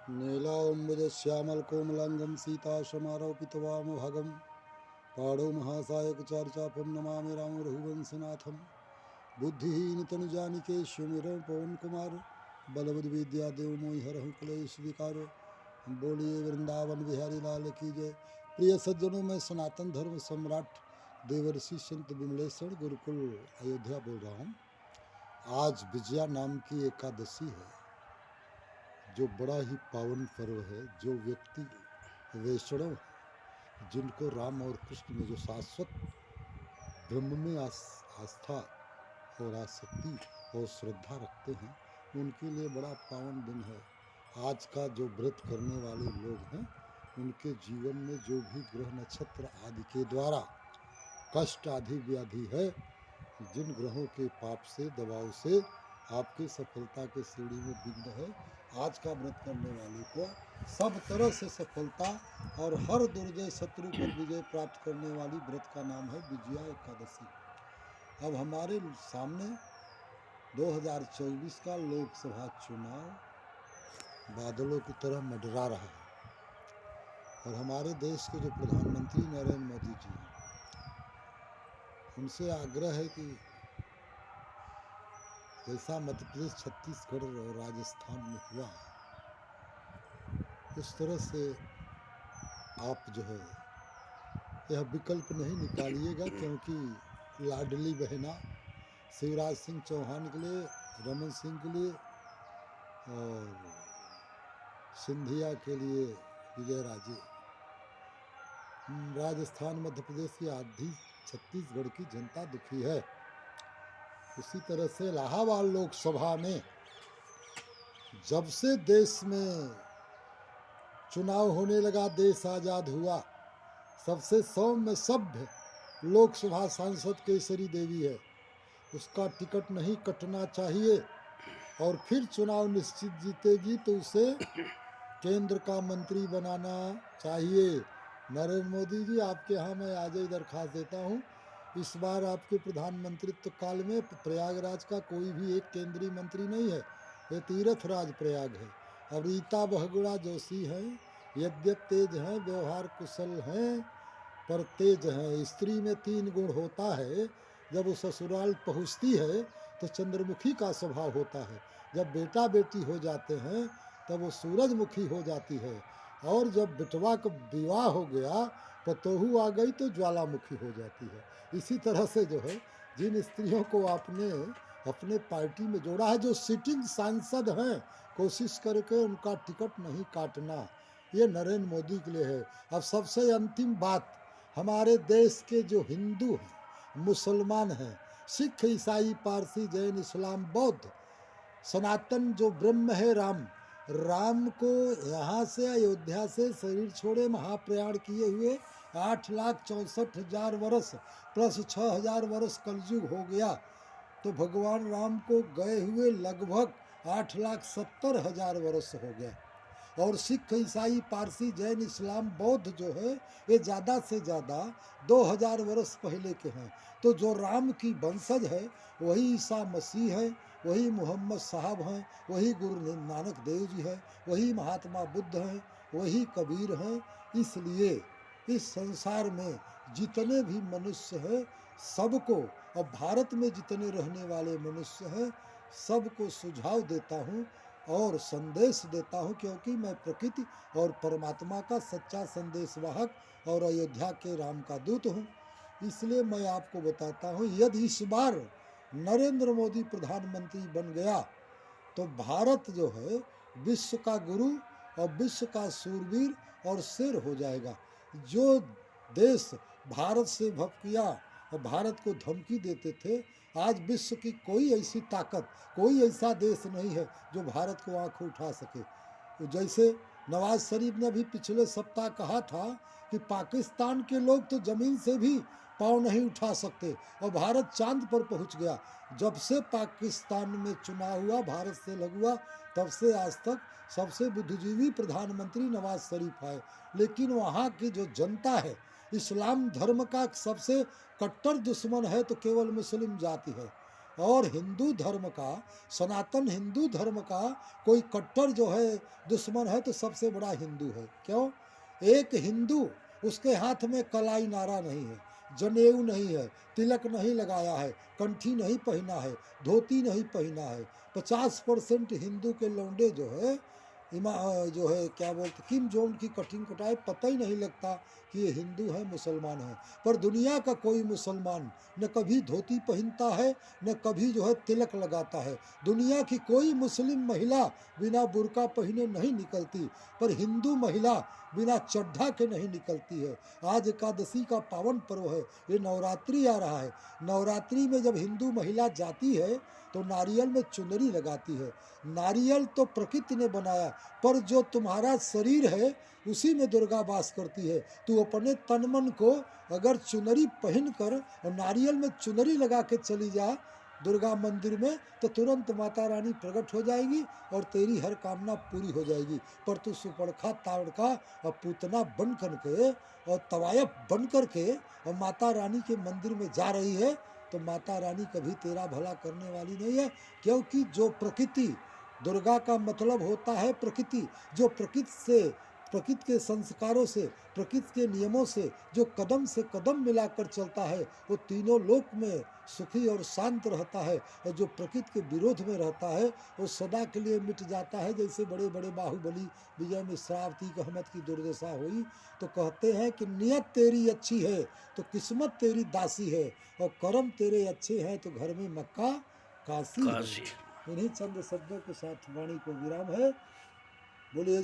नीलाम्बुजश्यामलकोमलाङ्गं सीताशमारोपितवामभागं पाणौ महासायकचर्चापं नमामि राम रघुवंशनाथं। बुद्धिहीनतनुजानिके सुमिरौ पवनकुमार बलबुद्धिविद्यादेव मोहि हरहु क्लेश विकार। बोलिए वृंदावन बिहारी लाल की जय। प्रिय सज्जनों, में सनातन धर्म सम्राट देवर्षि संत विमलेश्वर गुरुकुल अयोध्या बोल रहा हूँ। आज विजया नाम की एकादशी है, जो बड़ा ही पावन पर्व है। जो व्यक्ति वैष्णव है, जिनको राम और कृष्ण में जो शाश्वत ब्रह्म में आस्था और आसक्ति और श्रद्धा रखते हैं, उनके लिए बड़ा पावन दिन है। आज का जो व्रत करने वाले लोग हैं, उनके जीवन में जो भी ग्रह नक्षत्र आदि के द्वारा कष्ट आदि व्याधि है, जिन ग्रहों के पाप से दबाव से आपकी सफलता के सीढ़ी में विघ्न है, आज का व्रत करने वाले को सब तरह से सफलता और हर दुर्जय शत्रु पर विजय प्राप्त करने वाली व्रत का नाम है विजया एकादशी। अब हमारे सामने 2024 का लोकसभा चुनाव बादलों की तरह मंडरा रहा है और हमारे देश के जो प्रधानमंत्री नरेंद्र मोदी जी हैं, उनसे आग्रह है कि जैसा मध्य प्रदेश, छत्तीसगढ़ और राजस्थान में हुआ, इस तरह से आप जो है यह विकल्प नहीं निकालिएगा, क्योंकि लाडली बहना शिवराज सिंह चौहान के लिए, रमन सिंह के लिए और सिंधिया के लिए विजय राजे, राजस्थान मध्य प्रदेश की आधी छत्तीसगढ़ की जनता दुखी है। उसी तरह से इलाहाबाद लोकसभा में जब से देश में चुनाव होने लगा, देश आज़ाद हुआ, सबसे सौम्य सभ्य लोकसभा सांसद केसरी देवी है। उसका टिकट नहीं कटना चाहिए और फिर चुनाव निश्चित जीतेगी तो उसे केंद्र का मंत्री बनाना चाहिए। नरेंद्र मोदी जी, आपके यहाँ मैं आज ही दरखास्त देता हूँ, इस बार आपके प्रधानमंत्रित्व काल में प्रयागराज का कोई भी एक केंद्रीय मंत्री नहीं है। ये तीर्थराज प्रयाग है। अब रीता बहुगुणा जोशी हैं, यद्यप तेज हैं, व्यवहार कुशल हैं, पर तेज हैं। स्त्री में 3 गुण होता है। जब वो ससुराल पहुँचती है तो चंद्रमुखी का स्वभाव होता है। जब बेटा बेटी हो जाते हैं तब वो सूरजमुखी हो जाती है, और जब बेटवा का विवाह हो गया, पतोहू आ गई तो ज्वालामुखी हो जाती है। इसी तरह से जो है, जिन स्त्रियों को आपने अपने पार्टी में जोड़ा है, जो सिटिंग सांसद हैं, कोशिश करके उनका टिकट नहीं काटना। ये नरेंद्र मोदी के लिए है। अब सबसे अंतिम बात, हमारे देश के जो हिंदू हैं, मुसलमान हैं, सिख, ईसाई, पारसी, जैन, इस्लाम, बौद्ध, सनातन जो ब्रह्म है राम को यहाँ से अयोध्या से शरीर छोड़े महाप्रयाण किए हुए 8,64,000 वर्ष प्लस 6,000 वर्ष कलयुग हो गया, तो भगवान राम को गए हुए लगभग 8,70,000 वर्ष हो गया। और सिख, ईसाई, पारसी, जैन, इस्लाम, बौद्ध जो है, ये ज़्यादा से ज़्यादा 2,000 वर्ष पहले के हैं। तो जो राम की वंशज है वही ईसा मसीह है, वही मोहम्मद साहब हैं, वही गुरु नानक देव जी है, वही महात्मा बुद्ध हैं, वही कबीर हैं। इसलिए इस संसार में जितने भी मनुष्य हैं सबको, और भारत में जितने रहने वाले मनुष्य हैं सबको सुझाव देता हूँ और संदेश देता हूँ, क्योंकि मैं प्रकृति और परमात्मा का सच्चा संदेशवाहक और अयोध्या के राम का दूत हूँ। इसलिए मैं आपको बताता हूँ, यदि इस बार नरेंद्र मोदी प्रधानमंत्री बन गया तो भारत जो है विश्व का गुरु और विश्व का सूरवीर और शेर हो जाएगा। जो देश भारत से भपकिया और भारत को धमकी देते थे, आज विश्व की कोई ऐसी ताकत, कोई ऐसा देश नहीं है जो भारत को आंख उठा सके। जैसे नवाज शरीफ ने भी पिछले सप्ताह कहा था कि पाकिस्तान के लोग तो ज़मीन से भी पाँव नहीं उठा सकते, और भारत चांद पर पहुंच गया। जब से पाकिस्तान में चुनाव हुआ, भारत से लग हुआ, तब से आज तक सबसे बुद्धिजीवी प्रधानमंत्री नवाज शरीफ आए। लेकिन वहाँ की जो जनता है, इस्लाम धर्म का सबसे कट्टर दुश्मन है तो केवल मुस्लिम जाति है। और हिंदू धर्म का, सनातन हिंदू धर्म का कोई कट्टर जो है दुश्मन है तो सबसे बड़ा हिंदू है। क्यों? एक हिंदू, उसके हाथ में कलाई नारा नहीं है, जनेऊ नहीं है, तिलक नहीं लगाया है, कंठी नहीं पहना है, धोती नहीं पहना है। 50% हिंदू के लौंडे जो है जो है क्या बोलते किम जोंग की कटिंग कटाए, पता ही नहीं लगता कि ये हिंदू है मुसलमान है। पर दुनिया का कोई मुसलमान न कभी धोती पहनता है, न कभी जो है तिलक लगाता है। दुनिया की कोई मुस्लिम महिला बिना बुर्का पहने नहीं निकलती, पर हिंदू महिला बिना चड्ढा के नहीं निकलती है। आज एकादशी का पावन पर्व है, ये नवरात्रि आ रहा है। नवरात्रि में जब हिंदू महिला जाती है तो नारियल में चुनरी लगाती है। नारियल तो प्रकृति ने बनाया, पर जो तुम्हारा शरीर है उसी में दुर्गा वास करती है। तू अपने तन मन को अगर चुनरी पहन कर और नारियल में चुनरी लगा के चली जा दुर्गा मंदिर में, तो तुरंत माता रानी प्रकट हो जाएगी और तेरी हर कामना पूरी हो जाएगी। पर तू सुपड़खा ताड़का और पूतना बन कर के और तवायफ बन कर के और माता रानी के मंदिर में जा रही है, तो माता रानी कभी तेरा भला करने वाली नहीं है। क्योंकि जो प्रकृति, दुर्गा का मतलब होता है प्रकृति, जो प्रकृति से, प्रकृति के संस्कारों से, प्रकृति के नियमों से जो कदम से कदम मिलाकर चलता है, वो तीनों लोक में सुखी और शांत रहता है। और जो प्रकृति के विरोध में रहता है वो सदा के लिए मिट जाता है। जैसे बड़े बड़े बाहुबली विजय में श्रावती कहमत की दुर्दशा हुई, तो कहते हैं कि नियत तेरी अच्छी है तो किस्मत तेरी दासी है, और कर्म तेरे अच्छे हैं तो घर में मक्का काशी है। काशी। इन्हीं चंद शब्दों के साथ वाणी को विराम है। बोलिए